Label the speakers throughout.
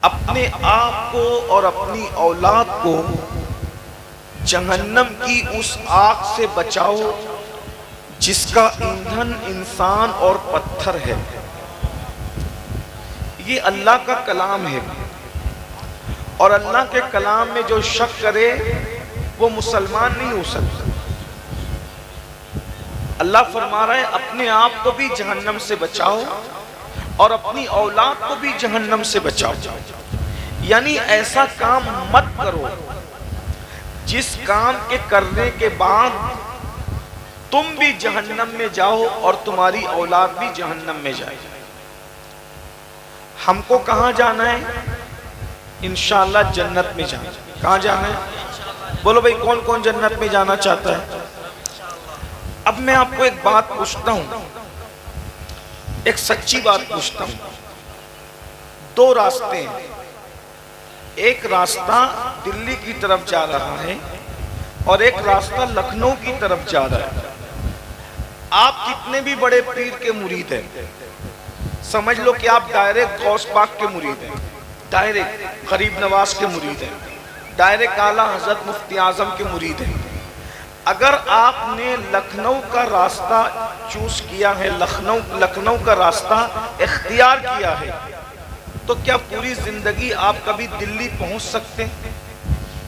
Speaker 1: اپنے آپ کو اور اپنی اولاد کو جہنم کی اس آگ سے بچاؤ جس کا ایندھن انسان اور پتھر ہے۔ یہ اللہ کا کلام ہے، اور اللہ کے کلام میں جو شک کرے وہ مسلمان نہیں ہو سکتا۔ اللہ فرما رہا ہے اپنے آپ کو بھی جہنم سے بچاؤ اور اپنی اولاد کو بھی جہنم سے بچاؤ، یعنی ایسا کام مت کرو جس کام کے کرنے کے بعد تم بھی جہنم میں جاؤ اور تمہاری اولاد بھی جہنم میں جائے۔ ہم کو کہاں جانا ہے؟ انشاءاللہ جنت میں جانا ہے۔ کہاں جانا ہے؟ بولو بھئی کون کون جنت میں جانا چاہتا ہے؟ اب میں آپ کو ایک بات پوچھتا ہوں، ایک سچی بات پوچھتا ہوں۔ دو راستے ہیں، ایک راستہ دلی کی طرف جا رہا ہے اور ایک راستہ لکھنؤ کی طرف جا رہا ہے۔ آپ کتنے بھی بڑے پیر کے مرید ہیں، سمجھ لو کہ آپ ڈائریکٹ غوث پاک کے مرید ہیں، ڈائریکٹ غریب نواز کے مرید ہیں، ڈائریکٹ اعلیٰ حضرت مفتی اعظم کے مرید ہیں۔ اگر آپ نے لکھنؤ کا راستہ چوز کیا ہے، لکھنؤ کا راستہ اختیار کیا ہے، تو کیا پوری زندگی آپ کبھی دلی پہنچ سکتے ہیں؟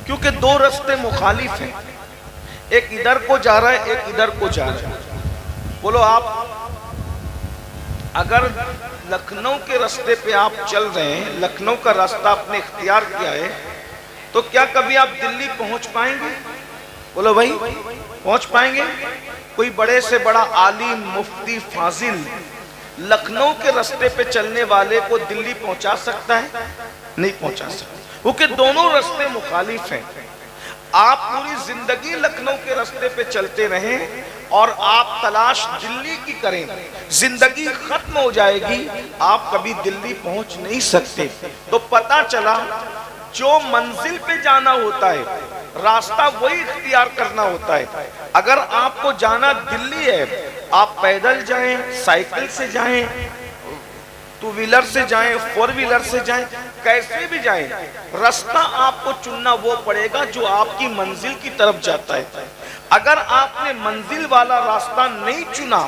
Speaker 1: کیونکہ دو راستے مخالف ہیں، ایک ادھر کو جا رہا ہے، ایک ادھر کو جا رہا ہے۔ بولو آپ اگر لکھنؤ کے راستے پہ آپ چل رہے ہیں، لکھنؤ کا راستہ آپ نے اختیار کیا ہے، تو کیا کبھی آپ دلی پہنچ پائیں گے؟ بولو بھائی پہنچ پائیں گے؟ کوئی بڑے سے بڑا عالم مفتی فاضل لکھنؤ کے راستے پہ چلنے والے کو دلی پہنچا سکتا ہے؟ نہیں پہنچا سکتا، کیونکہ دونوں راستے مخالف ہیں۔ آپ پوری زندگی لکھنؤ کے راستے پہ چلتے رہیں اور آپ تلاش دلی کی کریں، زندگی ختم ہو جائے گی، آپ کبھی دلی پہنچ نہیں سکتے۔ تو پتہ چلا جو منزل پہ جانا ہوتا ہے راستہ وہی اختیار کرنا ہوتا ہے۔ اگر آپ کو جانا دلی ہے، آپ پیدل جائیں، سائیکل سے جائیں، ٹو ویلر سے جائیں، فور ویلر سے جائیں، کیسے بھی جائیں، راستہ آپ کو چننا وہ پڑے گا جو آپ کی منزل کی طرف جاتا ہے۔ اگر آپ نے منزل والا راستہ نہیں چنا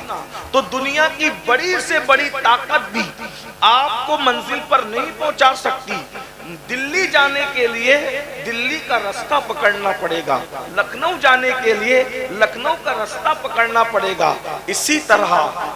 Speaker 1: تو دنیا کی بڑی سے بڑی طاقت بھی آپ کو منزل پر نہیں پہنچا سکتی۔ دلی جانے کے لیے دلی کا راستہ پکڑنا پڑے گا، لکھنؤ جانے کے لیے لکھنؤ کا راستہ پکڑنا پڑے گا۔ اسی طرح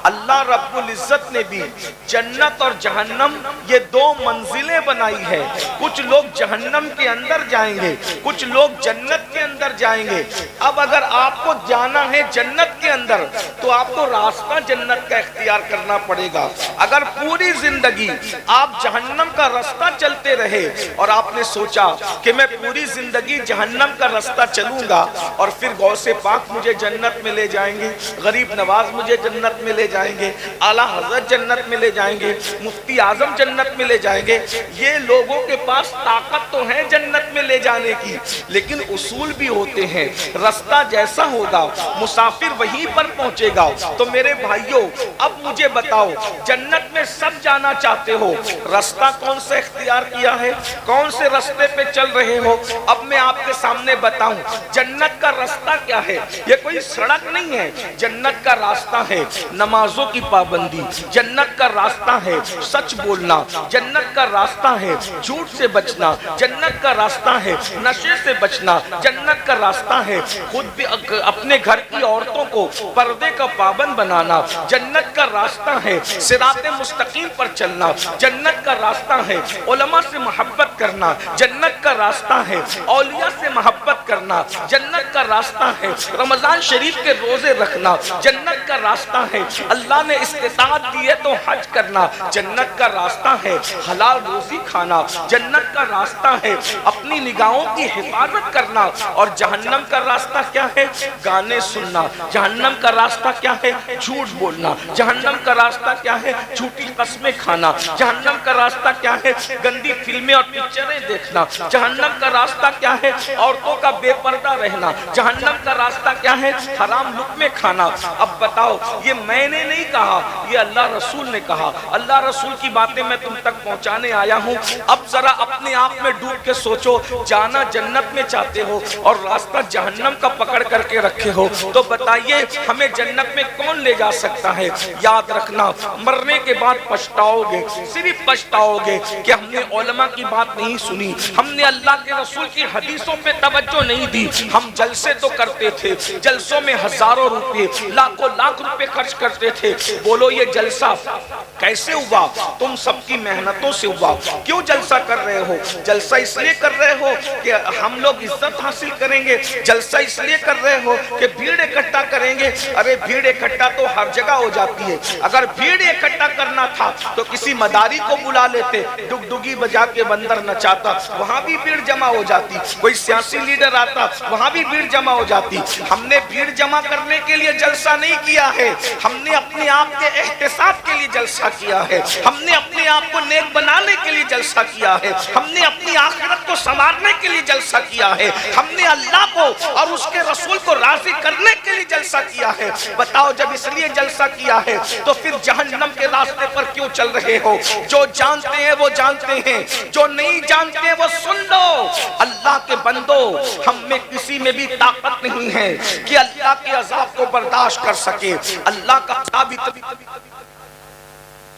Speaker 1: اللہ رب العزت نے بھی جنت اور جہنم یہ دو منزلیں بنائی ہے۔ کچھ لوگ جہنم کے اندر جائیں گے، کچھ لوگ جنت کے اندر جائیں گے۔ اب اگر آپ کو جانا ہے جنت کے اندر تو آپ کو راستہ جنت کا اختیار کرنا پڑے گا۔ اگر پوری زندگی آپ جہنم کا راستہ چلتے رہے اور آپ نے سوچا کہ میں پوری زندگی جہنم کا راستہ چلوں گا اور پھر غوث پاک مجھے جنت میں لے جائیں گے، غریب نواز مجھے جنت میں لے جائیں گے، اعلیٰ حضرت جنت میں لے جائیں گے، مفتی اعظم جنت میں لے جائیں گے، یہ لوگوں کے پاس طاقت تو ہے جنت میں لے جانے کی، لیکن اصول بھی ہوتے ہیں۔ راستہ جیسا ہوگا مسافر وہیں پر پہنچے گا۔ تو میرے بھائیوں اب مجھے بتاؤ، جنت میں سب جانا چاہتے ہو، راستہ کون سا اختیار کیا ہے؟ کون سے راستے پہ چل رہے ہو؟ اب میں آپ کے سامنے بتاؤں جنت کا راستہ کیا ہے۔ یہ کوئی سڑک نہیں ہے، جنت کا راستہ ہے نمازوں کی پابندی، جنت کا راستہ ہے سچ بولنا، جنت کا راستہ ہے جھوٹ سے بچنا، جنت کا راستہ ہے نشے سے بچنا، جنت کا راستہ ہے خود بھی اپنے گھر کی عورتوں کو پردے کا پابند بنانا، جنت کا راستہ ہے صراط مستقیم پر چلنا، جنت کا راستہ ہے علماء سے محبت کرنا، جنت کا راستہ ہے اولیاء سے محبت کرنا، جنت کا راستہ ہے رمضان شریف کے روزے رکھنا، جنت کا راستہ ہے اللہ نے استطاعت دی ہے تو حج کرنا، جنت کا راستہ ہے حلال روزی کھانا، جنت کا راستہ ہے اپنی نگاہوں کی حفاظت کرنا، اور جہنم کا راستہ کیا ہے؟ گانے سننا، جہنم کا راستہ کیا ہے؟ جھوٹ بولنا، جہنم کا راستہ کیا ہے؟ جھوٹی قسمیں کھانا، جہنم کا راستہ کیا ہے؟ گندی فلمیں اور پکچریں دیکھنا، جہنم کا راستہ کیا ہے؟ عورتوں کا بے پردہ رہنا، جہنم کا راستہ کیا ہے؟ حرام لقمے کھانا۔ اب بتاؤ یہ میں نے نہیں کہا، یہ اللہ رسول نے کہا، اللہ رسول کی باتیں میں تم تک پہنچانے آیا ہوں۔ اب ذرا اپنے آپ میں ڈوب کے سوچو، جانا جنت میں چاہتے ہو اور راستہ جہنم کا پکڑ کر کے رکھے ہو، تو بتائیے ہمیں جنت میں کون لے جا سکتا ہے؟ یاد رکھنا، مرنے کے بعد پچھتاؤ گے، صرف پچھتاؤ گے کہ ہم نے علماء کی بات نہیں سنی، ہم نے اللہ کے رسول کی حدیثوں پہ توجہ نہیں دی، ہم جلسے تو کرتے تھے، جلسوں میں ہزاروں روپے، لاکھوں لاکھ روپے خرچ کرتے تھے۔ بولو یہ جلسہ کیسے ہوا؟ تم سب کی محنتوں سے ہوا۔ کیوں جلسہ کر رہے ہو؟ جلسہ اس لیے کر رہے ہو کہ ہم لوگ عزت حاصل کریں گے، جلسہ اس لیے کر رہے ہو کہ بھیڑ اکٹھا کریں گے۔ ارے بھیڑ اکٹھا تو ہر جگہ ہو جاتی ہے، اگر بھیڑ اکٹھا کرنا تھا تو کسی مداری کو بلا لیتے، ڈگڈگی بجا کے بندر نچاتا، وہاں بھی بھیڑ جمع ہو جاتی، کوئی سیاسی لیڈر آتا وہاں بھی بھیڑ جمع ہو جاتی۔ ہم نے بھیڑ جمع کرنے کے لیے جلسہ نہیں کیا ہے، ہم نے اپنے آپ کے احتساب کے لیے جلسہ کیا ہے، ہم نے اپنے آپ کو نیک بنانے کے لیے جلسہ کیا ہے، ہم نے اپنی آخرت کو سنوارنے کے لیے جلسہ کیا ہے، ہم نے اللہ کو اور اس کے رسول کو راضی کرنے کے لیے جلسہ کیا ہے۔ بتاؤ جب اس لیے جلسہ کیا ہے تو پھر جہنم کے راستے پر کیوں چل رہے ہو؟ جو جانتے ہیں وہ جانتے ہیں، جو نہیں جانتے وہ سن لو۔ اللہ کے بندو، ہم میں کسی میں بھی طاقت نہیں ہے کہ اللہ کے عذاب کو برداشت کر سکے۔ اللہ کا عذاب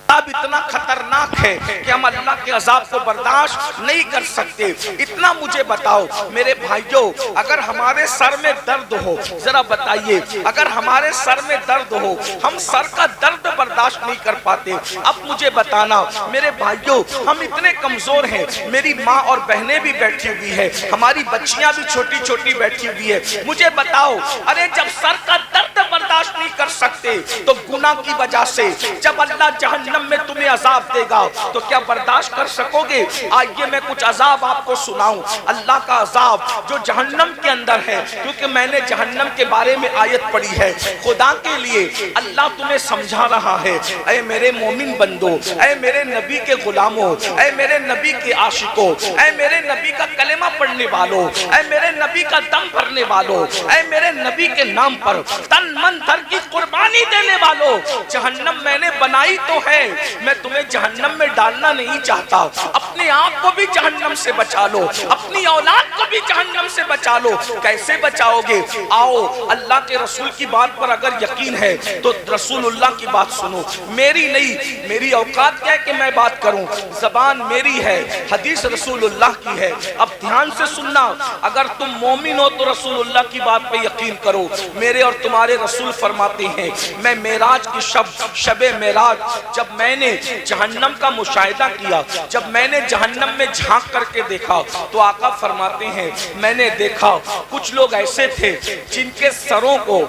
Speaker 1: اتنا خطرناک ہے کہ ہم اللہ کے عذاب کو برداشت نہیں کر سکتے۔ اتنا مجھے بتاؤ میرے بھائیوں، اگر ہمارے سر میں درد ہو، ذرا بتائیے، اگر ہمارے سر میں درد ہو، ہم سر کا درد برداشت نہیں کر پاتے، اب مجھے بتانا میرے بھائیوں، ہم اتنے کمزور ہیں، میری ماں اور بہنیں بھی بیٹھی ہوئی ہے، ہماری بچیاں بھی چھوٹی چھوٹی بیٹھی ہوئی ہے، مجھے بتاؤ، ارے جب سر کا درد برداشت نہیں کر سکتے تو گناہ کی وجہ سے جب اللہ جہنم میں تمہیں عذاب دے گا تو کیا برداشت کر سکو گے؟ آئیے میں کچھ عذاب آپ کو سناؤں، اللہ کا عذاب جو جہنم کے اندر ہے، کیونکہ میں نے جہنم کے بارے میں آیت پڑھی ہے۔ خدا کے لیے اللہ تمہیں سمجھا رہا ہے، اے میرے مومن بندو، اے میرے نبی کے غلاموں، اے میرے نبی کے عاشقوں، اے میرے نبی کا کلمہ پڑھنے والوں، اے میرے نبی کا دم بھرنے والوں، اے میرے نبی کے نام پر تن من دھن کی قربانی دینے والوں، جہنم میں نے بنائی تو ہے، میں تمہیں جہنم میں ڈالنا نہیں چاہتا۔ اپنے آپ کو بھی جہنم سے بچا لو، اپنی اولاد کو بھی جہنم سے بچا لو۔ کیسے بچاؤ گے؟ آؤ اللہ کے رسول کی بات پر اگر یقین ہے تو رسول اللہ کی بات سنو، میری نہیں، میری اوقات کیا ہے کہ میں بات کروں، زبان میری ہے، حدیث رسول اللہ کی ہے۔ اب دھیان سے سننا، اگر تم مومن ہو تو رسول اللہ کی بات پہ یقین کرو۔ میرے اور تمہارے رسول فرماتے ہیں، میں معراج کی شب معراج جب میں نے جہنم کا مشاہدہ کیا، جب میں نے جہنم میں جھانک کر کے دیکھا تو آقا فرماتے ہیں میں نے دیکھا کچھ لوگ ایسے تھے جن کے سروں کو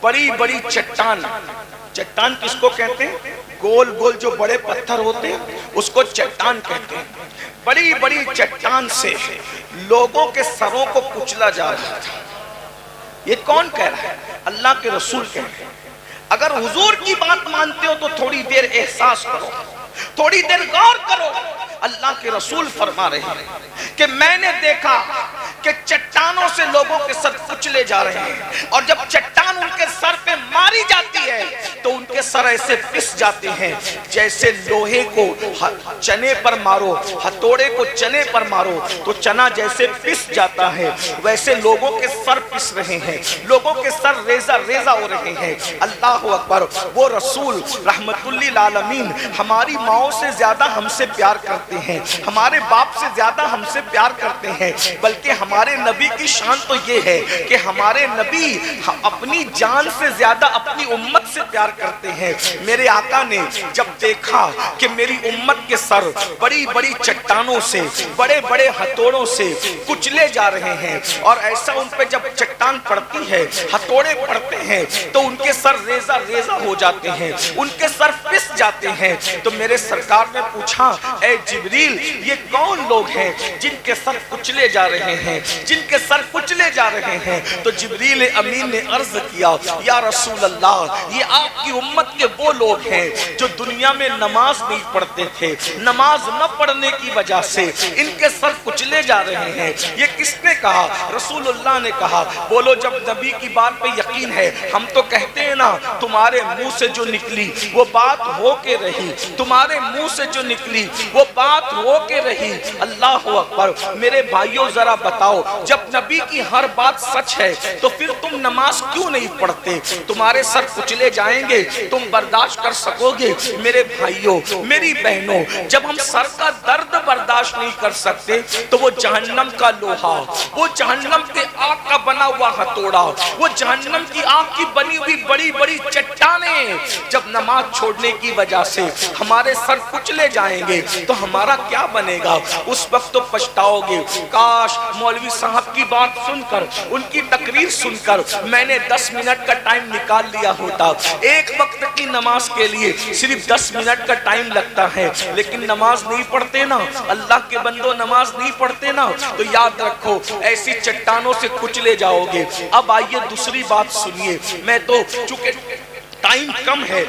Speaker 1: بڑی بڑی چٹان، چٹان کس کو کہتے ہیں؟ گول گول جو بڑے پتھر ہوتے ہیں اس کو چٹان کہتے ہیں۔ بڑی بڑی چٹان سے لوگوں کے سروں کو کچلا جا رہا تھا۔ یہ کون کہہ رہا ہے؟ اللہ کے رسول کہہ رہے ہیں۔ اگر حضور کی بات مانتے ہو تو تھوڑی دیر احساس کرو، تھوڑی دیر غور کرو۔ اللہ کے رسول فرما رہے ہیں کہ میں نے دیکھا کہ چٹانوں سے لوگوں کے سر کچلے جا رہے ہیں، اور جب چٹان ان کے سر پہ ماری جاتی ہے تو ان کے سر ایسے پس جاتے ہیں جیسے لوہے کو چنے پر مارو، ہتھوڑے کو چنے پر مارو تو چنا جیسے پس جاتا ہے، ویسے لوگوں کے سر پس رہے ہیں، لوگوں کے سر ریزہ ریزہ ہو رہے ہیں۔ اللہ اکبر! وہ رسول رحمت للعالمین ہماری ماؤں سے زیادہ ہم سے پیار کرتے ہیں، ہمارے باپ سے زیادہ ہم سے پیار کرتے ہیں، بلکہ ہمارے نبی کی شان تو یہ ہے کہ ہمارے نبی اپنی جان سے زیادہ اپنی امت سے پیار کرتے ہیں۔ میرے آقا نے جب دیکھا کہ میری امت کے سر بڑی بڑی چٹانوں سے، بڑے بڑے ہتھوڑوں سے کچلے جا رہے ہیں، اور ایسا ان پہ جب چٹان پڑتی ہے، ہتھوڑے پڑتے ہیں تو ان کے سر ریزہ ریزہ ہو جاتے ہیں، ان کے سر پس جاتے ہیں، تو میرے سرکار نے پوچھا اے جبریل یہ کون لوگ ہیں جن کے سر کچلے جا رہے ہیں، جن کے سر کچلے جا رہے ہیں؟ تو جبریل امین نے عرض کیا یا رسول اللہ یہ آپ آپ کی امت کے وہ لوگ ہیں جو دنیا میں نماز نہیں پڑھتے تھے، نماز نہ پڑھنے کی وجہ سے ان کے سر کچلے جا رہے ہیں۔ یہ کس نے کہا؟ رسول اللہ نے کہا۔ بولو جب نبی کی بات پہ یقین ہے، ہم تو کہتے ہیں نا تمہارے منہ سے جو نکلی وہ بات ہو کے رہی، تمہارے منہ سے جو نکلی وہ بات ہو کے رہی۔ اللہ اکبر۔ میرے بھائیوں ذرا بتاؤ، جب نبی کی ہر بات سچ ہے تو پھر تم نماز کیوں نہیں پڑھتے؟ تمہارے سر کچلے جائیں گے، تم برداشت کر سکو گے؟ میرے بھائیوں میری بہنوں، جب ہم سر کا درد برداشت نہیں کر سکتے تو وہ جہنم کا لوہا، وہ جہنم کے آگ کا بنا ہوا ہتھوڑا، وہ جہنم کی آگ کی بنی ہوئی بڑی بڑی چٹانیں جب نماز چھوڑنے کی وجہ سے ہمارے سر کچلے جائیں گے تو ہمارا کیا بنے گا؟ اس وقت تو پچھتاؤ گے، کاش مولوی صاحب کی بات سن کر، ان کی تقریر سن کر میں نے 10 منٹ کا ٹائم نکال لیا ہوتا۔ ایک وقت کی نماز کے لیے صرف 10 منٹ کا ٹائم لگتا ہے، لیکن نماز نہیں پڑھتے نا، اللہ کے بندوں نماز نہیں پڑھتے نا، تو یاد رکھو ایسی چٹانوں سے کچلے جاؤ گے۔ اب آئیے دوسری بات سنیے، میں تو چونکہ ٹائم کم ہے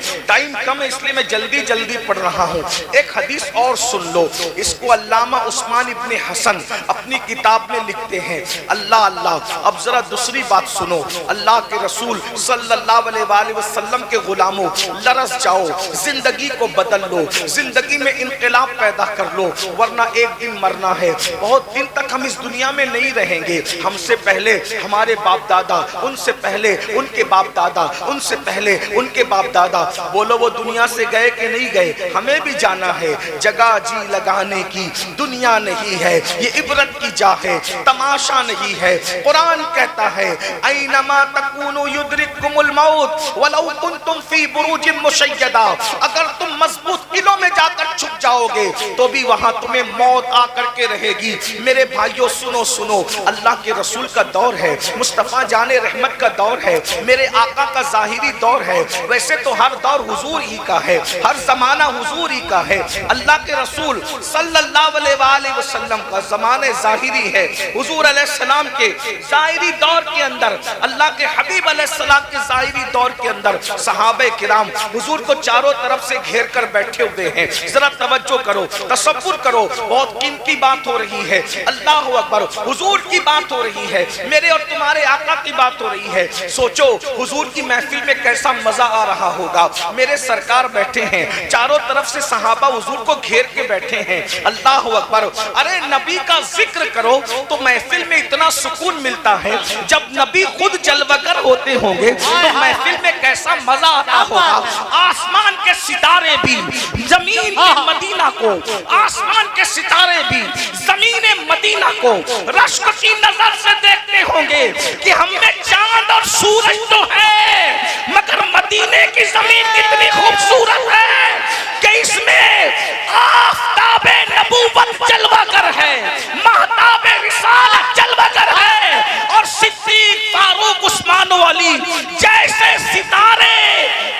Speaker 1: اس لیے میں جلدی پڑھ رہا ہوں۔ ایک حدیث اور سن لو، اس کو علامہ عثمان ابن حسن اپنی کتاب میں لکھتے ہیں۔ اللہ اب ذرا دوسری بات سنو، اللہ کے رسول صلی اللہ علیہ وآلہ وسلم کے غلاموں، لرز جاؤ، زندگی کو بدل لو، زندگی میں انقلاب پیدا کر لو، ورنہ ایک دن مرنا ہے۔ بہت دن تک ہم اس دنیا میں نہیں رہیں گے۔ ہم سے پہلے ہمارے باپ دادا، ان سے پہلے ان کے باپ دادا، ان سے پہلے ان کے باپ دادا، بولو وہ دنیا سے گئے کہ نہیں گئے؟ ہمیں بھی جانا ہے۔ جگہ جی لگانے کی دنیا نہیں ہے، یہ عبرت کی جا ہے، تماشا نہیں ہے۔ قرآن کہتا ہے اینما تکونوا یدرککم الموت ولو کنتم فی بروج مشیدہ، اگر تم مضبوط قلعوں میں جا کر چھپ جاؤ گے تو بھی وہاں تمہیں موت آ کر کے رہے گی۔ میرے بھائیوں سنو، اللہ کے رسول کا دور ہے، مصطفیٰ جان رحمت کا دور ہے، میرے آقا کا ظاہری دور ہے۔ ویسے تو ہر دور حضور ہی کا ہے، ہر زمانہ حضور ہی کا ہے۔ اللہ کے رسول صلی اللہ علیہ وآلہ وسلم کا زمانہ ظاہری ہے۔ حضور علیہ السلام کے ظاہری دور کے اندر، اللہ کے حبیب علیہ السلام کے ظاہری دور کے اندر صحابہ کرام حضور کو چاروں طرف سے گھیر کر بیٹھے ہوئے ہیں۔ ذرا توجہ کرو، تصور کرو، بہت قیمتی بات ہو رہی ہے۔ اللہ اکبر، حضور کی بات ہو رہی ہے، میرے اور تمہارے آقا کی بات ہو رہی ہے۔ سوچو حضور کی محفل میں کیسا مزہ آ رہا ہوگا۔ میرے سرکار بیٹھے ہیں، چاروں طرف سے صحابہ حضور کو گھیر کے بیٹھے ہیں۔ اللہ اکبر۔ ارے نبی کا ذکر کرو تو محفل میں اتنا سکون ملتا ہے، جب نبی خود جلوگر ہوتے ہوں گے تو محفل میں کیسا مزہ آتا ہوگا۔ آسمان کے ستارے بھی زمین مدینہ کو، آسمان کے ستارے بھی زمین مدینہ کو رشک کی نظر سے دیکھتے ہوں گے کہ ہم میں چاند اور سورج تو ہے، مگر مدینے کی زمین کتنی خوبصورت ہے کہ اس میں آفتاب نبوت جلوہ گر ہے، مہتاب رسالت جلوہ گر ہے، اور صدیق فاروق عثمان و علی جیسے ستارے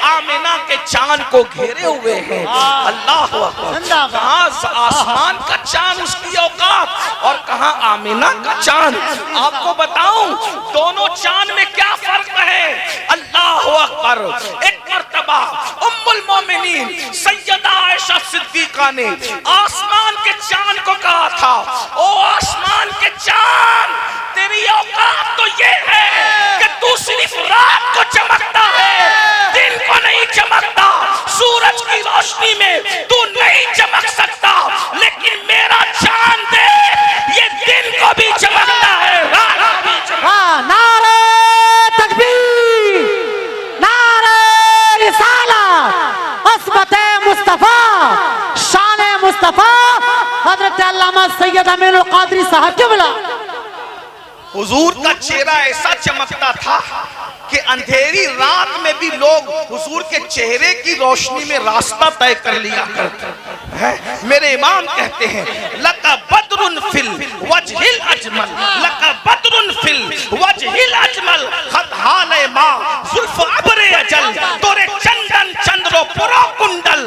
Speaker 1: آمینہ کے چاند کو گھیرے ہوئے ہیں۔ اللہ اکبر۔ کہاں آسمان کا چاند اس کی اوقات اور کہاں آمینہ کا چاند۔ آپ کو بتاؤں دونوں چاند میں کیا فرق ہے؟ اللہ اکبر۔ ایک مرتبہ ام المومنین سیدہ عائشہ صدیقہ نے آسمان کے چاند کو کہا تھا، او آسمان کے چاند، تیری اوقات تو یہ ہے کہ تو صرف رات کو چمکتا ہے، دن کو نہیں چمکتا، سورج کی روشنی میں تو نہیں چمک سکتا، لیکن میرا چاند دیکھ، یہ دن کو بھی چمکتا ہے، رات کو بھی چمکتا ہے۔
Speaker 2: نعرہ تکبیر، نعرہ رسالت، عصمت مصطفیٰ، شان مصطفیٰ، حضرت علامہ سید امین القادری صاحب قبلہ۔
Speaker 1: حضور کا چہرہ ایسا چمکتا تھا کہ اندھیری رات میں بھی لوگ حضور کے چہرے کی روشنی میں راستہ طے کر لیا کرتے ہیں۔ میرے امام کہتے ہیں لَقَ بَدْرٌ فِي الْوَجْهِ الْأَجْمَلِ، لَقَ بَدْرٌ فِي الْوَجْهِ الْأَجْمَلِ، خط حال ماں زلف عبر اجل، تورے چندن چندرو پرو کنڈل،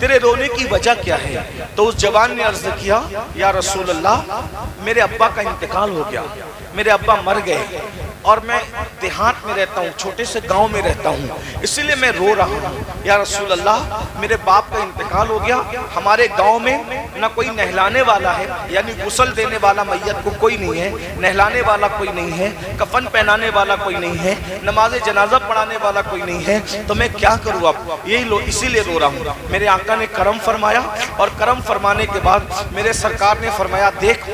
Speaker 1: تیرے رونے کی وجہ کیا ہے؟ تو اس جوان نے عرض کیا یا رسول اللہ میرے ابا کا انتقال ہو گیا، میرے ابا مر گئے اور میں دیہات میں رہتا ہوں، چھوٹے سے گاؤں میں رہتا ہوں، اسی لیے میں رو رہا ہوں۔ یا رسول اللہ میرے باپ کا انتقال ہو گیا، ہمارے گاؤں میں نہ کوئی نہلانے والا ہے، یعنی غسل دینے والا میت کو کوئی نہیں ہے، نہلانے والا کوئی نہیں ہے، کفن پہنانے والا کوئی نہیں ہے، نماز جنازہ پڑھانے والا کوئی نہیں ہے، تو میں کیا کروں اب؟ اسی لیے رو رہا ہوں۔ میرے آقا نے کرم فرمایا، اور کرم فرمانے کے بعد میرے سرکار نے فرمایا دیکھ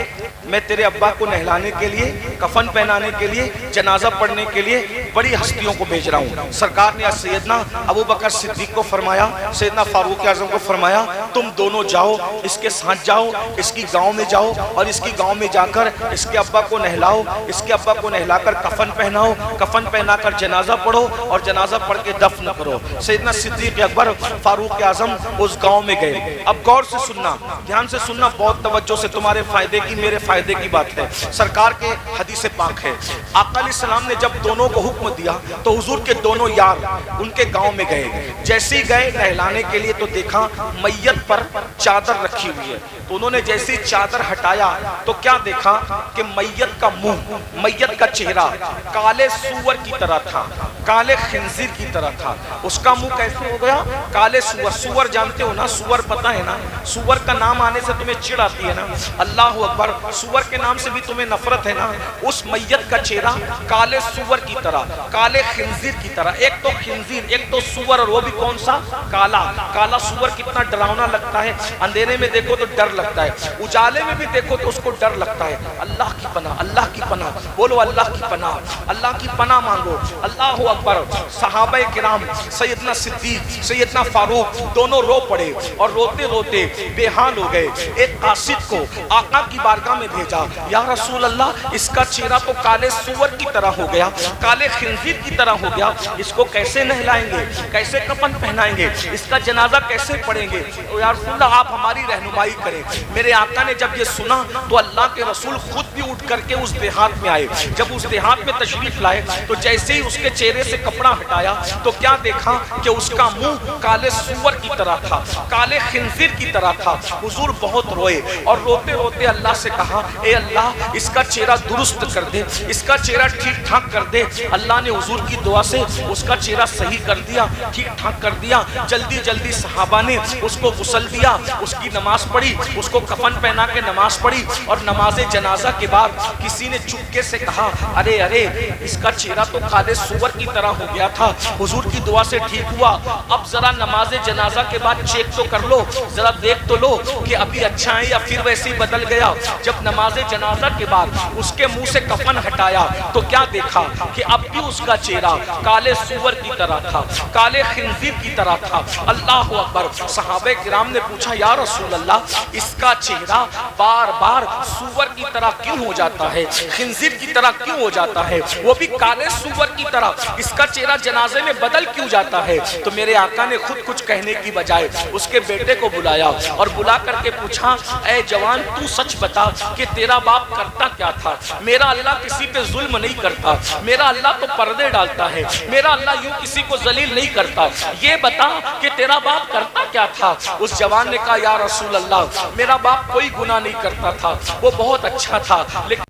Speaker 1: میں تیرے ابا کو نہلانے کے لیے، کفن پہنانے کے لیے، جنازہ پڑھنے کے لیے بڑی ہستیوں کو بھیج رہا ہوں۔ سرکار نے سیدنا ابو بکر صدیق کو فرمایا، سیدنا فاروق اعظم کو فرمایا تم دونوں جاؤ، اس کے ساتھ جاؤ، اس کی گاؤں میں جاؤ اور اس کی گاؤں میں جا کر اس کے ابا کو نہلاؤ، اس کے ابا کو نہلا کر کفن پہناؤ، کفن پہنا کر جنازہ پڑھو اور جنازہ پڑھ کے دفن کرو۔ سیدنا صدیق اکبر فاروق اعظم اس گاؤں میں گئے۔ اب غور سے سننا، دھیان سے سننا، بہت توجہ سے، تمہارے فائدے کی میرے فائدے کی بات ہے، سرکار کے حدیث پاک ہے۔ آقا علیہ السلام نے جب دونوں کو حکم دیا تو حضور کے دونوں یار ان کے گاؤں میں گئے۔ جیسے ہی گئے نہلانے کے لیے تو دیکھا میت پر چادر رکھی ہوئی ہے، تو انہوں نے جیسی چادر ہٹایا تو کیا دیکھا کہ میت کا منہ، میت کا چہرہ کالے سور کی طرح تھا، کالے خنزیر کی طرح تھا۔ اس کا منہ کیسے ہو گیا؟ کالے سور۔ سور جانتے ہو نا، سور پتہ ہے نا، سور کا نام آنے سے تمہیں چڑ آتی ہے نا، اللہ اکبر، سور کے نام سے بھی تمہیں نفرت ہے نا۔ اس میت کا چہرہ کالے سور کی طرح، کالے خنزیر کی طرح، ایک تو خنزیر ایک تو سور، اور وہ بھی کون سا؟ کالا۔ کالا سور کتنا ڈراؤنا لگتا ہے، اندھیرے میں دیکھو تو ڈر لگتا ہے، اجالے میں بھی دیکھو تو اس کو ڈر لگتا ہے۔ اللہ کی پناہ، اللہ کی پناہ، بولو اللہ کی پناہ، اللہ کی پناہ مانگو، اللہ اکبر۔ صحابہ کرام سیدنا صدیق، سیدنا فاروق دونوں رو پڑے اور روتے روتے بے حال ہو گئے۔ ایک قاصد کو آقا کی بارگاہ میں بھیجا، یا رسول اللہ اس کا چہرہ تو کالے سور کی طرح ہو گیا، کالے خنزیر کی طرح ہو گیا، اس کو کیسے نہلائیں گے، کیسے کفن پہنائیں گے، اس کا جنازہ کیسے پڑھیں گے؟ یا رسول اللہ آپ ہماری رہنمائی کریں۔ میرے آقا نے جب یہ سنا تو اللہ کے رسول خود بھی اٹھ کر کے اس دیہات میں آئے۔ جب اس دیہات میں تشریف لائے تو جیسے ہی اس کے چہرے سے کپڑا ہٹایا تو کیا دیکھا کہ اس کا منہ کالے سور کی طرح تھا، کالے خنزیر کی طرح تھا۔ حضور بہت روئے اور روتے روتے اللہ سے کہا اے اللہ اس کا چہرہ درست کر دے، اس کا چہرہ ٹھیک ٹھاک کر دے۔ اللہ نے حضور کی دعا سے اس کا چہرہ صحیح کر دیا، ٹھیک ٹھاک کر دیا۔ جلدی جلدی صحابہ نے اس کو غسل دیا، اس کی نماز پڑھی، اس کو کفن پہنا کے نماز پڑھی، اور نماز جنازہ کے بعد کسی نے چپکے سے کہا ارے ارے اس کا چہرہ تو کالے سور کی طرح ہو گیا تھا، حضور کی دعا سے ٹھیک ہوا، اب ذرا نماز جنازہ کے بعد چیک تو کر لو، ذرا دیکھ تو لو کہ ابھی اچھا ہے یا پھر ویسے ہی بدل گیا۔ جب نماز جنازہ کے بعد اس کے منہ سے کفن ہٹایا تو کیا دیکھا کہ اب بھی اس کا چہرہ کالے سور کی طرح تھا، کالے خنزیر کی طرح تھا۔ اللہ اکبر۔ صحابہ کرام نے پوچھا یا رسول اللہ اس کا چہرہ بار بار سور کی طرح کیوں ہو جاتا ہے، خنزیر کی طرح کیوں ہو جاتا ہے، وہ بھی کالے سور کی طرح، اس کا چہرہ جنازے میں بدل کیوں جاتا ہے؟ تو میرے آقا نے خود کچھ کہنے کی بجائے اس کے بیٹے کو بلایا اور بلا کر کے پوچھا اے جوان تو سچ بتا کہ تیرا باپ کرتا کیا تھا؟ میرا اللہ کسی پہ ظلم نہیں کرتا، میرا اللہ تو پردے ڈالتا ہے، میرا اللہ یوں کسی کو ذلیل نہیں کرتا، یہ بتا کہ تیرا باپ کرتا کیا تھا؟ اس جوان نے کہا یا رسول اللہ میرا باپ کوئی گناہ نہیں کرتا تھا، وہ بہت اچھا تھا، لیکن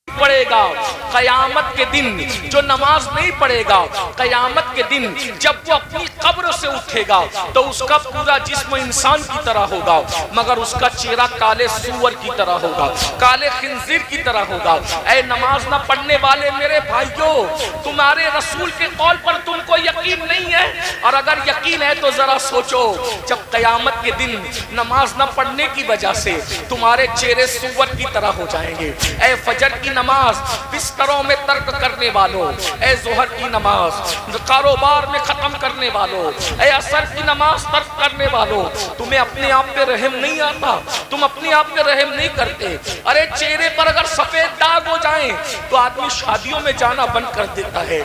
Speaker 1: پڑے گا قیامت کے دن، جو نماز نہیں پڑھے گا قیامت کے دن جب وہ اپنی قبر سے اٹھے گا تو اس کا پورا جسم انسان کی طرح ہوگا مگر اس کا چہرہ کالے سور کی طرح ہوگا، کالے خنزیر کی طرح ہوگا۔ اے نماز نہ پڑھنے والے میرے بھائیوں، تمہارے رسول کے قول پر تم کو یقین نہیں ہے، اور اگر یقین ہے تو ذرا سوچو جب قیامت کے دن نماز نہ پڑھنے کی وجہ سے تمہارے چہرے سور کی طرح ہو جائیں گے۔ اے فجر کی نماز بستروں میں ترک کرنے والوں، اے ظہر کی نماز کاروبار میں ختم کرنے والوں، اے عصر کی نماز ترک کرنے والوں، تمہیں اپنے آپ پہ رحم نہیں آتا، تم اپنے آپ پہ رحم نہیں کرتے۔ ارے چہرے پر اگر سفید داغ ہو جائیں تو آدمی شادیوں میں جانا بند کر دیتا ہے،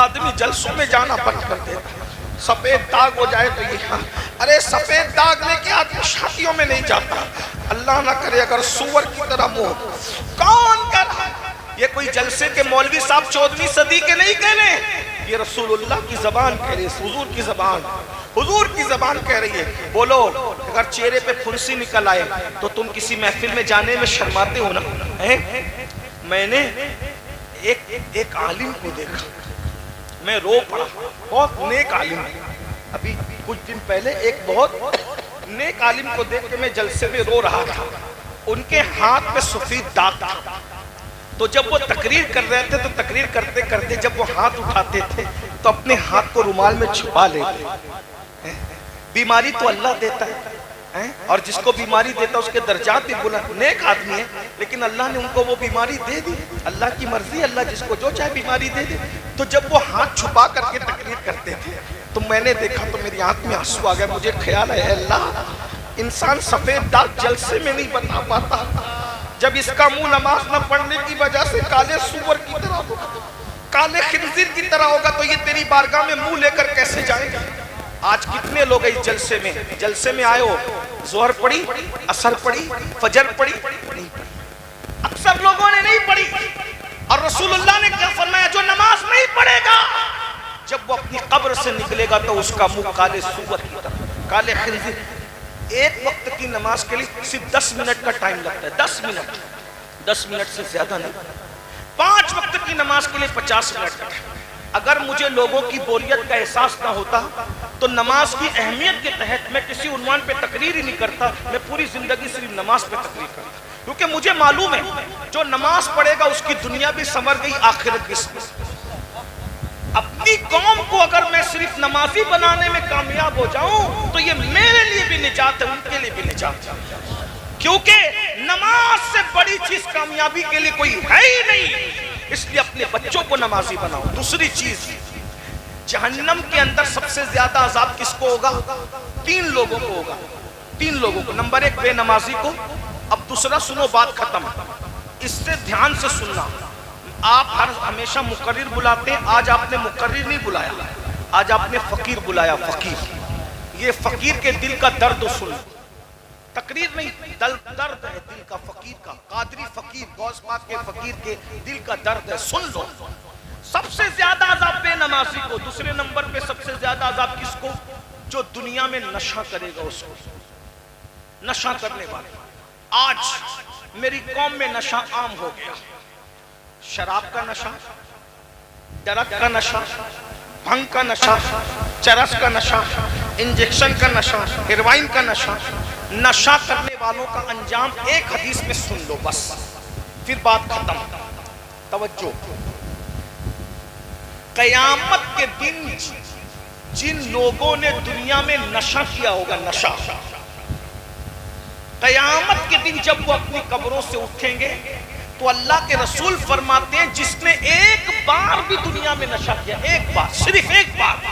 Speaker 1: آدمی جلسوں میں جانا بند کر دیتا ہے۔ سفید داغ ہو جائے تو یہ ارے سفید داغ لے کے آدمی شادیوں میں نہیں جاتا، اللہ نہ کرے اگر سور کی طرح منہ. کون کہہ رہا ہے؟ یہ کوئی جلسے کے مولوی صاحب 14ویں صدی کے نہیں کہہ رہے ہیں، یہ رسول اللہ کی زبان کہہ رہی ہے، حضور کی زبان، حضور کی زبان کہہ رہی ہے. بولو اگر چہرے پہ پھنسی نکل آئے تو تم کسی محفل میں جانے میں شرماتے ہو نا. میں نے ایک عالم کو دیکھا، میں رو پڑا، بہت نیک عالم. ابھی کچھ دن پہلے ایک بہت نیک عالم کو دیکھ کے میں جلسے میں رو رہا تھا. ان کے ہاتھ پہ سفید داغ تھا، تو جب وہ تقریر کر رہے تھے تو تقریر کرتے کرتے جب وہ ہاتھ اٹھاتے تھے تو اپنے ہاتھ کو رومال میں چھپا لیتے. بیماری تو اللہ دیتا ہے، اور جس کو بیماری دیتا ہے اس کے درجات بھی بلند. نیک آدمی ہے لیکن اللہ نے ان کو وہ بیماری دے دی. اللہ کی مرضی، اللہ جس کو جو چاہے بیماری دے دے. تو جب وہ ہاتھ چھپا کر کے تقریر کرتے تھے تو میں نے دیکھا تو میری آنکھ میں آنسو آ گیا. مجھے خیال ہے اللہ انسان سفید داغ جلسے میں نہیں بتا پاتا، جب اس کا منہ نماز نہ پڑھنے کی وجہ سے کالے سور کی طرح ہوگا، کالے خنزیر کی طرح ہوگا، تو یہ تیری بارگاہ میں منہ لے کر کیسے جائے گا؟ آج کتنے لوگ اس جلسے میں آئے ہو، ظہر پڑھی، عصر پڑھی، فجر پڑھی، نہیں پڑھی. اکثر لوگوں نے نہیں پڑھی. اور رسول اللہ نے کیا فرمایا؟ جو نماز نہیں پڑھے گا جب وہ اپنی قبر سے نکلے گا تو اس کا منہ کالے سور کی طرح، کالے خنزیر. ایک وقت کی نماز کے لیے صرف 10 منٹ کا ٹائم لگتا ہے. 10 منٹ سے زیادہ نہیں. 5 وقت کی نماز کے لیے 50 منٹ کا ٹائم. اگر مجھے لوگوں کی بوریت کا احساس نہ ہوتا تو نماز کی اہمیت کے تحت میں کسی عنوان پہ تقریر ہی نہیں کرتا. میں پوری زندگی صرف نماز پہ تقریر کرتا، کیونکہ مجھے معلوم ہے جو نماز پڑھے گا اس کی دنیا بھی سنور گئی، آخرت بھی سنور. اپنی قوم کو اگر میں صرف نمازی بنانے میں کامیاب ہو جاؤں تو یہ میرے لیے بھی نجات ہے، ان کے لیے بھی نجات ہے. کیونکہ نماز سے بڑی چیز کامیابی کے لیے کوئی ہے ہی نہیں. اس لیے اپنے بچوں کو نمازی بناؤ. دوسری چیز، جہنم کے اندر سب سے زیادہ عذاب کس کو ہوگا؟ 3 لوگوں کو ہوگا. 3 لوگوں کو. نمبر 1 بے نمازی کو. اب دوسرا سنو، بات ختم، اس سے دھیان سے سننا. آپ ہمیشہ مقرر بلاتے ہیں، آج آپ نے مقرر نہیں بلایا، آج آپ نے فقیر بلایا. فقیر، یہ فقیر کے دل کا درد سن. تقریر نہیں، درد ہے دل کا فقیر کا. قادری فقیر، غوث پاک کے فقیر کے دل کا درد ہے، سن لو. سب سے زیادہ عذاب بے نمازی کو. دوسرے نمبر پہ سب سے زیادہ عذاب کس کو؟ جو دنیا میں نشہ کرے گا اس کو. نشہ کرنے والا. آج میری قوم میں نشہ عام ہو گیا. شراب کا نشہ، ڈرگ کا نشہ، بھنگ کا نشہ، چرس کا نشہ، انجیکشن کا نشہ، ہیروائن کا نشہ. نشہ کرنے والوں کا انجام ایک حدیث میں سن لو بس، پھر بات ختم. توجہ. قیامت کے دن جن لوگوں نے دنیا میں نشہ کیا ہوگا، نشہ، قیامت کے دن جب وہ اپنی قبروں سے اٹھیں گے تو اللہ کے رسول فرماتے ہیں جس نے ایک بار بھی دنیا میں نشہ کیا، ایک بار، صرف ایک بار،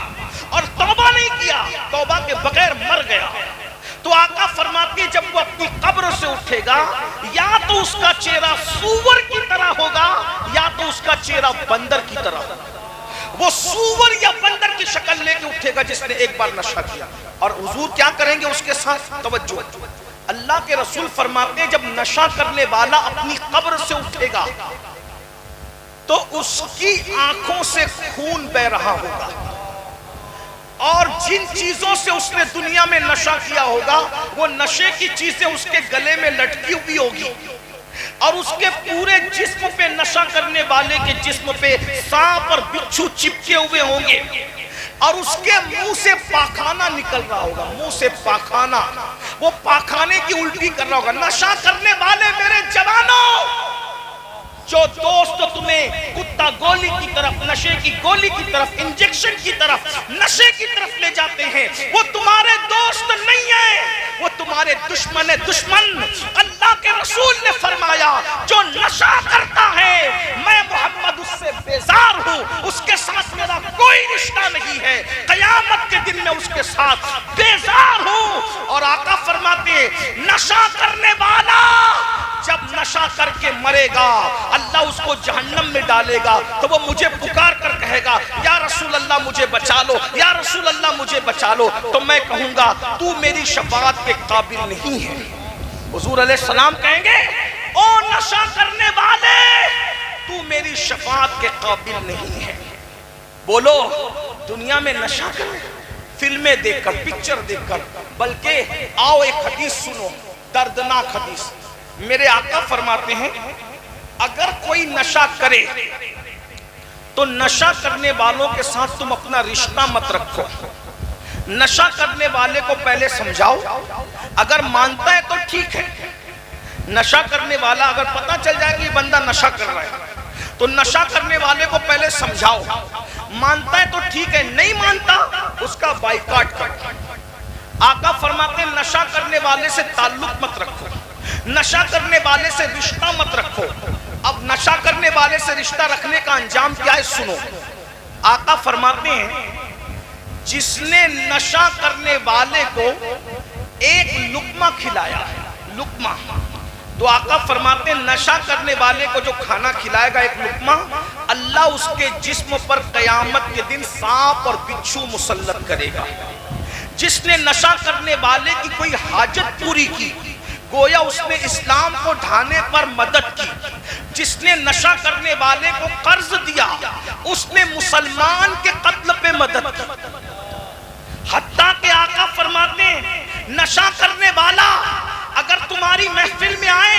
Speaker 1: اور توبہ نہیں کیا، توبہ کے بغیر مر گیا، تو آقا فرماتے ہیں جب وہ اپنی قبر سے اٹھے گا یا تو اس کا چہرہ سور کی طرح ہوگا یا تو اس کا چہرہ بندر کی طرح ہوگا. وہ سور یا بندر کی شکل لے کے اٹھے گا جس نے ایک بار نشہ کیا. اور حضور کیا کریں گے اس کے ساتھ؟ توجہ. اللہ کے رسول فرماتے ہیں جب نشہ کرنے والا اپنی قبر سے اٹھے گا تو اس کی آنکھوں سے خون بہ رہا ہوگا، اور جن چیزوں سے اس نے دنیا میں نشہ کیا ہوگا وہ نشے کی چیزیں اس کے گلے میں لٹکی ہوئی ہوگی، اور اس کے پورے جسم پہ، نشہ کرنے والے کے جسم پہ سانپ اور بچھو چپکے ہوئے ہوں گے، اور اس کے منہ سے پاخانہ نکل رہا ہوگا. منہ سے پاخانہ، وہ پاخانے کی الٹی کر رہا ہوگا. نشہ کرنے والے میرے جوانوں، جو دوست تمہیں کتا گولی کی طرف، نشے کی گولی کی طرف، انجیکشن کی طرف، نشے کی طرف لے جاتے ہیں، وہ تمہارے دوست نہیں ہیں، وہ تمہارے دشمن ہے. دشمن. اللہ کے رسول نے فرمایا جو نشہ کرتا ہے میں محمد اس سے بیزار ہوں، اس کے ساتھ میرا کوئی رشتہ نہیں ہے، قیامت کے دن میں اس کے ساتھ بیزار ہوں. اور آقا فرماتے ہیں نشہ کرنے والا جب نشہ کر کے مرے گا اللہ اس کو جہنم میں ڈالے گا تو وہ مجھے پکار کر کہے گا یا رسول اللہ مجھے بچا لو، یا رسول اللہ مجھے بچا لو. تو میں کہوں گا تو میری شفاعت کے قابل نہیں ہے، حضور علیہ السلام کہیں گے او نشہ کرنے والے تو میری شفاعت کے قابل نہیں ہے. بولو دنیا میں نشہ کر فلمیں دیکھ کر پکچر دیکھ کر، بلکہ آؤ ایک حدیث سنو، دردناک حدیث. میرے آقا فرماتے ہیں اگر کوئی نشہ کرے تو نشہ کرنے والوں کے ساتھ تم اپنا رشتہ مت رکھو. نشہ کرنے والے کو پہلے سمجھاؤ، اگر مانتا ہے تو ٹھیک ہے. نشہ کرنے والا اگر پتہ چل جائے کہ یہ بندہ نشہ کر رہا ہے تو نشہ کرنے والے کو پہلے سمجھاؤ. مانتا ہے تو ٹھیک ہے، نہیں مانتا اس کا بائیکاٹ کرو. آقا فرماتے ہیں نشہ کرنے والے سے تعلق مت رکھو، نشہ کرنے والے سے رشتہ مت رکھو. اب نشہ کرنے والے سے رشتہ رکھنے کا انجام کیا ہے سنو. آقا فرماتے ہیں جس نے نشہ کرنے والے کو ایک لقمہ کھلایا، لقمہ، تو آقا فرماتے ہیں نشہ کرنے والے کو جو کھانا کھلائے گا ایک لقمہ، اللہ اس کے جسم پر قیامت کے دن سانپ اور بچھو مسلط کرے گا. جس نے نشہ کرنے والے کی کوئی حاجت پوری کی گویا اس نے اسلام کو ڈھانے پر مدد کی. جس نے نشہ کرنے والے کو قرض دیا اس نے مسلمان کے قتل پہ مدد کی. حتیٰ کہ آقا فرماتے ہیں نشہ کرنے والا اگر تمہاری محفل میں آئے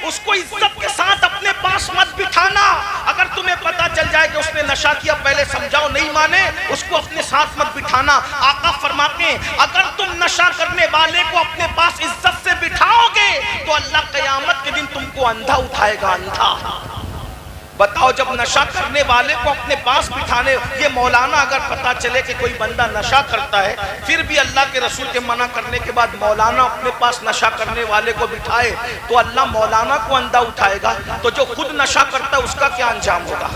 Speaker 1: اس کو عزت کے ساتھ اپنے پاس مت بٹھانا. اگر تمہیں پتا چل جائے کہ اس نے نشہ کیا پہلے سمجھاؤ، نہیں مانے اس کو اپنے ساتھ مت بٹھانا. آقا فرماتے ہیں اگر تم نشہ کرنے والے کو اپنے پاس عزت سے بٹھاؤ گے تو اللہ قیامت کے دن تم کو اندھا اٹھائے گا، اندھا. بتاؤ جب نشہ کرنے والے کو اپنے پاس بٹھانے، یہ مولانا اگر پتا چلے کہ کوئی بندہ نشہ کرتا ہے پھر بھی اللہ کے رسول کے منع کرنے کے بعد مولانا اپنے پاس نشہ کرنے والے کو بٹھائے تو اللہ مولانا کو اندھا اٹھائے گا. تو جو خود نشہ کرتا ہے اس کا کیا انجام ہوگا؟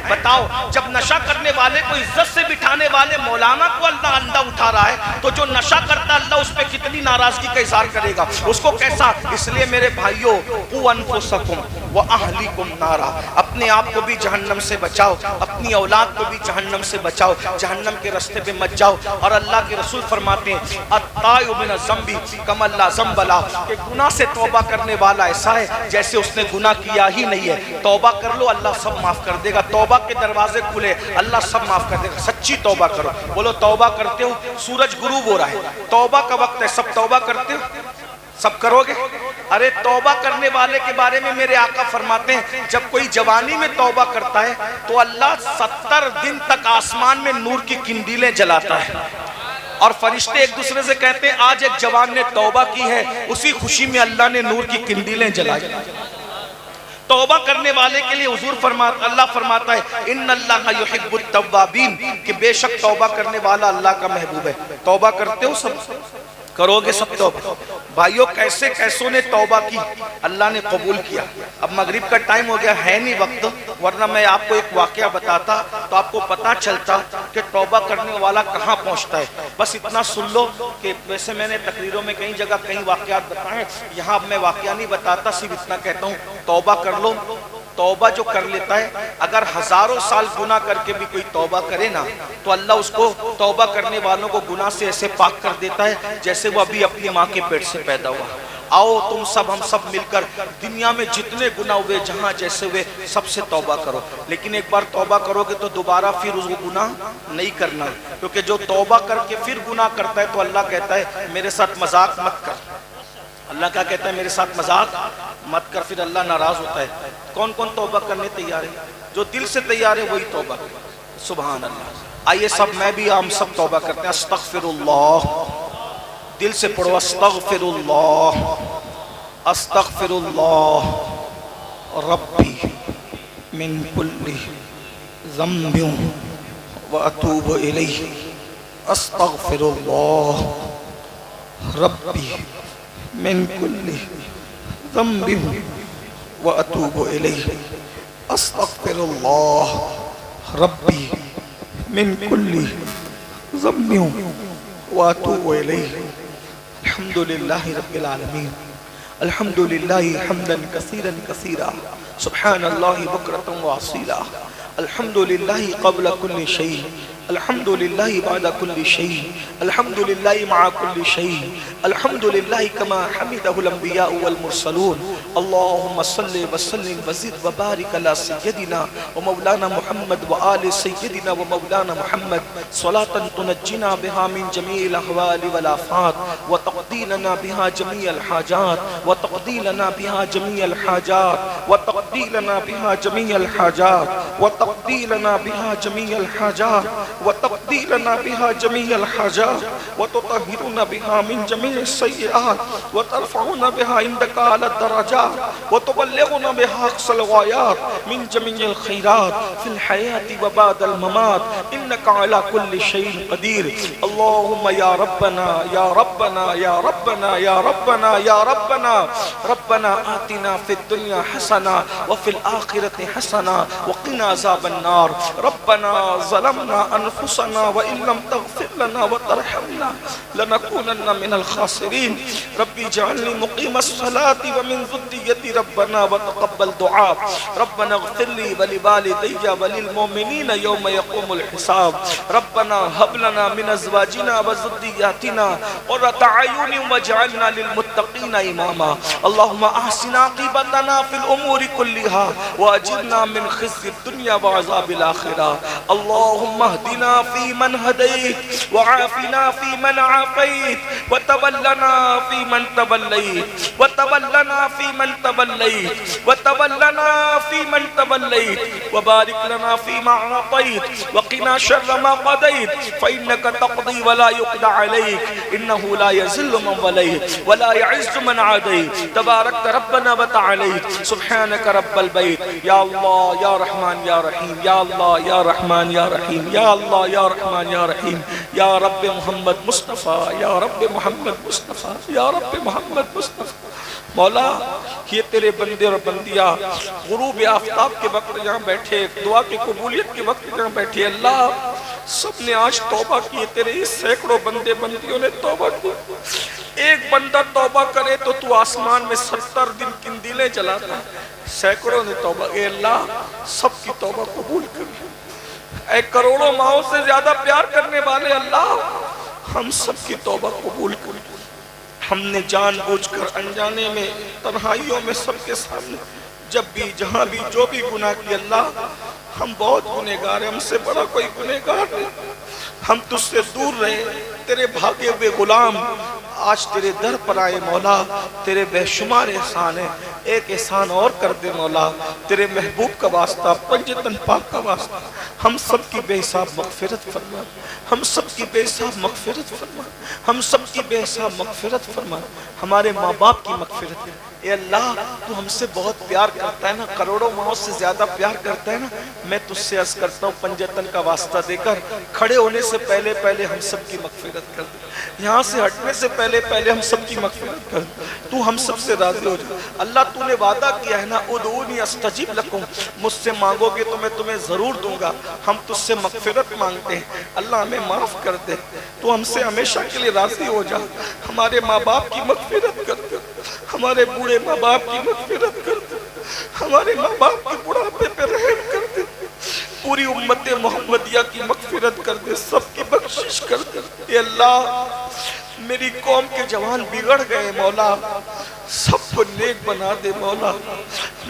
Speaker 1: بتاؤ جب نشہ کرنے والے کو عزت سے بٹھانے والے مولانا کو اللہ اندھا اٹھا رہا ہے تو جو نشہ کرتا ہے اللہ اس پہ کتنی ناراضگی کا اظہار کرے گا، اس کو کیسا. اس لیے میرے بھائیو قوا انفسکم واہلیکم نارا، اپنے آپ کو بھی جہنم سے بچاؤ، اپنی اولاد کو بھی جہنم سے بچاؤ، جہنم کے راستے پہ مت جاؤ. اور اللہ کے رسول فرماتے ہیں التائب من الذنب کمن لا ذنب لہ، کہ گناہ سے توبہ کرنے والا ایسا ہے جیسے اس نے گناہ کیا ہی نہیں ہے. توبہ کر لو اللہ سب معاف کر دے گا. توبہ کے دروازے کھلے اللہ سب معاف کر دے گا. سچی توبہ کرو. بولو توبہ کرتے ہو؟ سورج غروب ہو رہا ہے، توبہ کا وقت ہے، سب توبہ کرتے ہو؟ سب کرو گے؟ ارے توبہ کرنے والے کے بارے میں میرے آقا فرماتے ہیں جب کوئی جوانی میں توبہ کرتا ہے تو اللہ 70 دن تک آسمان میں نور کی کنڈیلیں جلاتا ہے اور فرشتے ایک دوسرے سے کہتے ہیں آج ایک جوان نے توبہ کی ہے، اسی خوشی میں اللہ نے نور کی کنڈیلیں جلائی. توبہ کرنے والے کے لیے اللہ فرماتا ہے ان اللہ یحب التوابین، کہ بے شک توبہ کرنے والا اللہ کا محبوب ہے. توبہ کرتے ہو؟ سب کرو گے سب توبہ. بھائیو کیسے کیسوں نے توبہ کی، اللہ نے قبول کیا. اب مغرب کا ٹائم ہو گیا ہے نہیں وقت، ورنہ میں آپ کو ایک واقعہ بتاتا تو آپ کو پتا چلتا کہ توبہ کرنے والا کہاں پہنچتا ہے. بس اتنا سن لو کہ ویسے میں نے تقریروں میں کئی جگہ کئی واقعات بتائے، یہاں اب میں واقعہ نہیں بتاتا، صرف اتنا کہتا ہوں توبہ کر لو. توبہ جو کر لیتا ہے اگر ہزاروں سال گناہ کر کے بھی کوئی توبہ کرے نا تو اللہ اس کو توبہ کرنے والوں کو گناہ سے ایسے پاک کر دیتا ہے جیسے وہ ابھی اپنی ماں کے پیٹ سے پیدا ہوا. آؤ تم سب ہم سب مل کر دنیا میں جتنے گناہ ہوئے جہاں جیسے ہوئے سب سے توبہ کرو. لیکن ایک بار توبہ کرو گے تو دوبارہ پھر اس گناہ نہیں کرنا، کیونکہ جو توبہ کر کے پھر گناہ کرتا ہے تو اللہ کہتا ہے میرے ساتھ مذاق مت کر. اللہ کیا کہتا ہے؟ میرے ساتھ مذاق مت کر. پھر اللہ ناراض ہوتا ہے. کون کون توبہ کرنے تیار ہے؟ جو دل سے تیار ہے وہی توبہ کرے. سبحان اللہ. آئیے سب میں بھی ہم سب توبہ کرتے ہیں. استغفر اللہ، دل سے پڑھو استغفر اللہ، استغفر اللہ ربی من کل ذنب واتوب الیہ. استغفر اللہ ربی من کل ذنب واتوب الیہ. استغفر اللہ ربی من کل ذنب واتوب الیہ. الحمدللہ رب العالمین. الحمدللہ حمدا کثیرا کثیرا سبحان اللہ بکرۃ واصیلا. الحمدللہ قبل کل شیء الحمد للہ بعد کل شیء، الحمد للہ مع کل شیء، الحمد للہ کما حمدہ الانبیاء والمرسلون۔ اللہم صلی وسلم وزد وبارک علی سیدنا ومولانا محمد وآل سیدنا ومولانا محمد صلاة تنجنا بها من جميع الاحوال والآفات وتقضی لنا بها جميع الحاجات وتقضی لنا بها جميع الحاجات وتقضی لنا بها جميع الحاجات وتقضی لنا بها جميع الحاجات وتقضی لنا بها جميع الحاجات وتطهرنا بها من جميع السيئات وترفعنا بها عندك على الدرجات وتبلغنا بها أقصى الغايات من جميع الخيرات في الحياة وبعد الممات إنك على كل شيء قدير۔ اللهم يا ربنا يا ربنا يا ربنا يا ربنا يا ربنا ربنا آتنا في الدنيا حسنة وفي الآخرة حسنة وقنا عذاب النار۔ ربنا ظلمنا أنفسنا وإن لم تغفر لنا وترحمنا لنكونن من الخاسرين۔ ربي اجعلني مقيم الصلاة ومن ذريتي ربنا وتقبل دعاء۔ ربنا اغفر لي ولوالدي وللمؤمنين يوم يقوم الحساب۔ ربنا هب لنا من أزواجنا وذرياتنا قرة أعين واجعلنا للمتقين إماما۔ اللهم أحسن عاقبتنا في الأمور كلها وأجرنا من خزي الدنيا وعذاب الآخرة۔ اللهم اهدنا فيمن هديت وعافنا فيمن عافيت وتولنا فيمن توليت وتولنا فيمن توليت وتولنا فيمن توليت وبارك لنا فيما أعطيت وقنا شر ما قضيت فإنك تقضي ولا يقضى عليك إنه لا يذل من وليت ولا يعز من عاديت تباركت ربنا وتعاليت سبحانك رب البيت۔ يا الله يا رحمن يا رحيم، يا الله يا رحمن يا رحيم، يا الله يا رحمن يا رحيم، يا رب محمد مصطفیٰ، یا رب محمد مصطفیٰ، یا رب محمد مصطفیٰ۔ مولا یہ تیرے بندے اور بندیاں غروب آفتاب کے وقت یہاں بیٹھے، دعا کی قبولیت کے وقت یہاں بیٹھے، اللہ سب نے آج توبہ کی، تیرے اس سینکڑوں بندے بندیوں نے توبہ کی۔ ایک بندہ توبہ کرے تو تو آسمان میں 70 دن قندیلیں جلاتا ہے، سینکڑوں نے توبہ کی۔ اللہ سب کی توبہ قبول کر، اے کروڑوں ماؤں سے زیادہ پیار کرنے والے اللہ ہم سب کی توبہ قبول کر۔ ہم نے جان بوجھ کر انجانے میں تنہائیوں میں سب کے سامنے جب بھی جہاں بھی جو بھی گناہ کی اللہ ہم بہت گنہگار ہیں، ہم سے بڑا کوئی گنہگار نہیں۔ ہم تجھ سے دور رہے، تیرے بھاگے ہوئے غلام آج تیرے در پر آئے مولا، تیرے بے شمار احسان ہے، ایک احسان اور کر دے مولا، تیرے محبوب کا واسطہ، پنجتن پاک کا واسطہ ہم سب کی بے حساب مغفرت فرما، ہم سب کی بے حساب مغفرت فرما، ہم سب کی بے حساب مغفرت فرما، ہمارے ماں باپ کی مغفرت۔ اے اللہ تو ہم سے بہت پیار کرتا ہے نا، کروڑوں ماؤں سے زیادہ پیار کرتا ہے نا، میں تجھ سے عرض کرتا ہوں پنجتن کا واسطہ دے کر کھڑے ہونے سے پہلے پہلے ہم سب کی مغفرت کر دے، یہاں سے ہٹنے سے پہلے پہلے ہم سب کی مغفرت کر دے، تو ہم سب سے راضی ہو جائے۔ اللہ تو نے وعدہ کیا ہے نا، ادعونی استجب لکم، مجھ سے مانگو گے تو میں تمہیں ضرور دوں گا۔ ہم تجھ سے مغفرت مانگتے ہیں، اللہ ہمیں معاف کر دے، تو ہم سے ہمیشہ کے لیے راضی ہو جا۔ ہمارے ماں باپ کی مغفرت کر دے، ہمارے بوڑھے ماں باپ کی مغفرت کر دے، ہمارے ماں باپ کی بڑھاپے پہ رحم کر دے، پوری امت محمدیہ کی مغفرت کر دے، سب کی بخشش کر دے۔ اے اللہ میری قوم کے جوان بگڑ گئے مولا، سب کو نیک بنا دے مولا،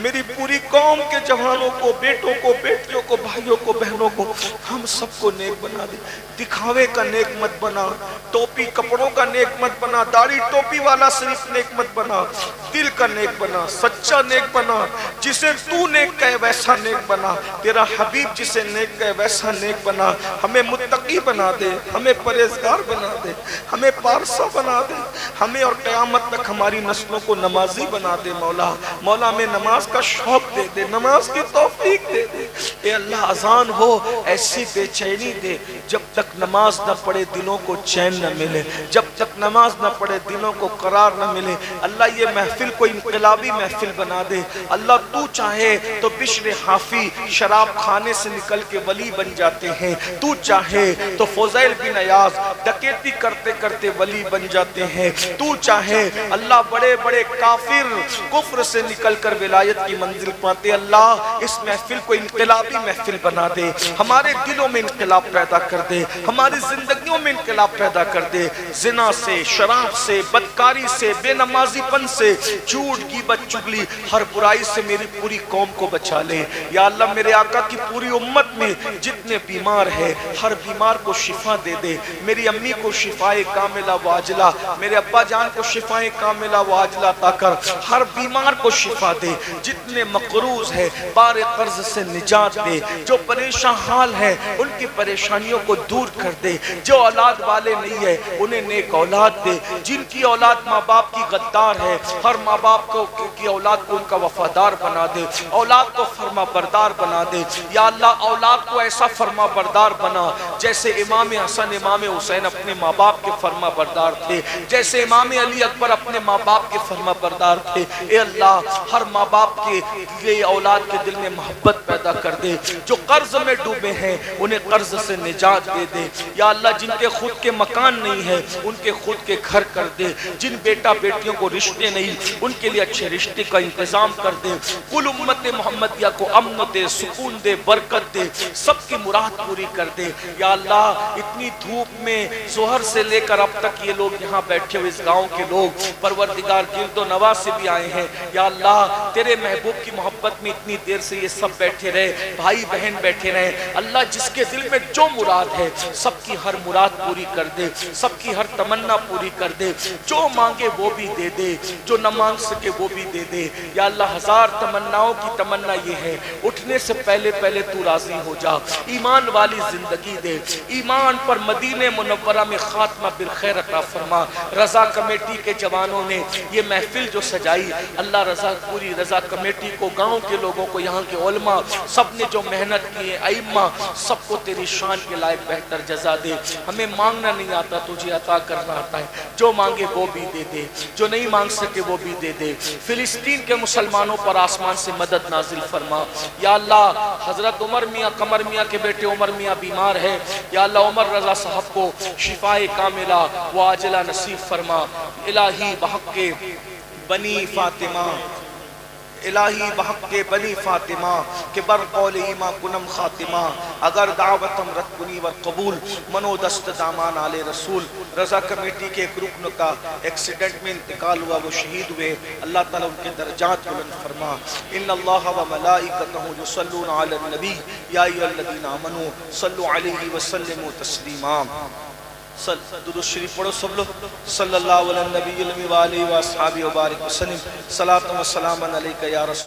Speaker 1: میری پوری قوم کے جوانوں کو، بیٹوں کو، بیٹیوں کو، بھائیوں کو، بہنوں کو ہم سب کو نیک بنا دے۔ دکھاوے کا نیک مت بنا، ٹوپی کپڑوں کا نیک مت بنا، داڑھی ٹوپی والا صرف نیک مت بنا، دل کا نیک بنا، سچا نیک بنا، جسے تو نیک کہے ویسا نیک بنا، تیرا حبیب جسے نیک کہے ویسا نیک بنا، ہمیں متقی بنا دے، ہمیں پرہیزگار بنا دے، ہمیں پارسا بنا دے، ہمیں اور قیامت تک ہماری نسلوں کو نمازی بنا دے مولا۔ مولا ہمیں نماز کا شوق دے دے، نماز کی توفیق دے دے۔ اے اللہ اذان ہو ایسی بے چینی دے، جب تک نماز نہ پڑھے دلوں کو چین نہ ملے، جب تک نماز نہ پڑھے دلوں کو قرار نہ ملے۔ اللہ یہ محفل کو انقلابی محفل بنا دے۔ اللہ تو چاہے تو بشر حافی شراب خانے سے نکل کے ولی بن جاتے ہیں، تو چاہے تو فضیل بن عیاض ڈکیتی کرتے کرتے ولی بن جاتے ہیں، تو چاہے اللہ بڑے بڑے کافر کفر سے نکل کر ولایت ہدایت کی منزل پاتے. اللہ اس محفل کو انقلابی محفل بنا دے, ہمارے دلوں میں انقلاب پیدا کر دے, ہماری زندگیوں میں انقلاب پیدا کر دے. زنا سے, شراب سے, بدکاری سے, بے نمازی پن سے, جھوٹ, غیبت, چغلی, ہر برائی سے میری پوری قوم کو بچا لے. یا اللہ میرے آقا کی پوری امت میں جتنے بیمار ہیں ہر بیمار کو شفا دے دے. میری امی کو شفائے کاملہ و عاجلہ, میرے ابا جان کو شفائے کاملہ و عاجلہ عطا کر. ہر بیمار کو شفا دے. جتنے مقروض ہیں بار قرض سے نجات دے. جو پریشان حال ہیں ان کی پریشانیوں کو دور کر دے. جو اولاد والے نہیں ہیں انہیں نیک اولاد دے. جن کی اولاد ماں باپ کی غدار ہے ہر ماں باپ کی اولاد کو ان کا وفادار بنا دے. اولاد کو فرما بردار بنا دے. یا اللہ اولاد کو ایسا فرما بردار بنا جیسے امام حسن امام حسین اپنے ماں باپ کے فرما بردار تھے, جیسے امام علی اکبر اپنے ماں باپ کے فرما بردار تھے. اے اللہ ہر ماں باپ کے لیے اولاد کے دل میں محبت پیدا کر دے. جو قرض میں ڈوبے ہیں انہیں قرض سے نجات دے دے. یا اللہ جن کے خود کے مکان نہیں ہے ان کے خود کے گھر کر دے. جن بیٹا بیٹیوں کو رشتے نہیں ان کے لیے اچھے رشتے کا انتظام کر دے. کل امت محمدیہ کو امن دے, سکون دے, برکت دے, سب کی مراد پوری کر دے. یا اللہ اتنی دھوپ میں ظہر سے لے کر اب تک یہ لوگ یہاں بیٹھے ہوئے اس گاؤں کے لوگ پروردگار گرد و نواز سے بھی آئے ہیں. یا اللہ تیرے محبوب کی محبت میں اتنی دیر سے یہ سب بیٹھے رہے, بھائی بہن بیٹھے رہے. اللہ جس کے دل میں جو مراد ہے سب کی ہر مراد پوری کر دے, سب کی ہر تمنا پوری کر دے. جو مانگے وہ بھی دے دے, جو نہ مانگ سکے وہ بھی دے دے. یا اللہ ہزار تمناؤں کی تمنا یہ ہے اٹھنے سے پہلے پہلے تو راضی ہو جا. ایمان والی زندگی دے, ایمان پر مدینہ منورہ میں خاتمہ بالخیر عطا فرما. رضا کمیٹی کے جوانوں نے یہ محفل جو سجائی, اللہ رضا پوری رضا کمیٹی کو, گاؤں کے لوگوں کو, یہاں کے علماء سب نے جو محنت کی ہے, ائمہ سب کو تیری شان کے لائق بہتر جزا دے. ہمیں مانگنا نہیں آتا, تجھے عطا کرنا آتا ہے. جو مانگے وہ بھی دے دے, جو نہیں مانگ سکے وہ بھی دے دے. فلسطین کے مسلمانوں پر آسمان سے مدد نازل فرما. یا اللہ حضرت عمر میاں قمر میاں کے بیٹے عمر میاں بیمار ہے, یا اللہ عمر رضا صاحب کو شفائے کاملہ و عاجلہ نصیب فرما. الہی بحق کے بنی فاطمہ, الہی بحق کے بنی فاطمہ کہ بر قول ایمہ کنم خاتمہ. اگر دعوتم رد کنی ور قبول منو دست دامان آل رسول. رضا کمیٹی کے ایک رکن کا ایکسیڈنٹ میں انتقال ہوا, وہ شہید ہوئے. اللہ تعالیٰ ان کے درجات بلند فرما. ان اللہ و ملائکتہ یصلون علی النبی یا ایھا الذین آمنوا صلوا علیہ وسلموا تسلیما. درود شریف پڑھو سب لوگ. صلی اللہ علیہ نبی المی وآلہ وآصحابہ وبارک وسلم. صلاۃ و سلام علیکہ یا رسول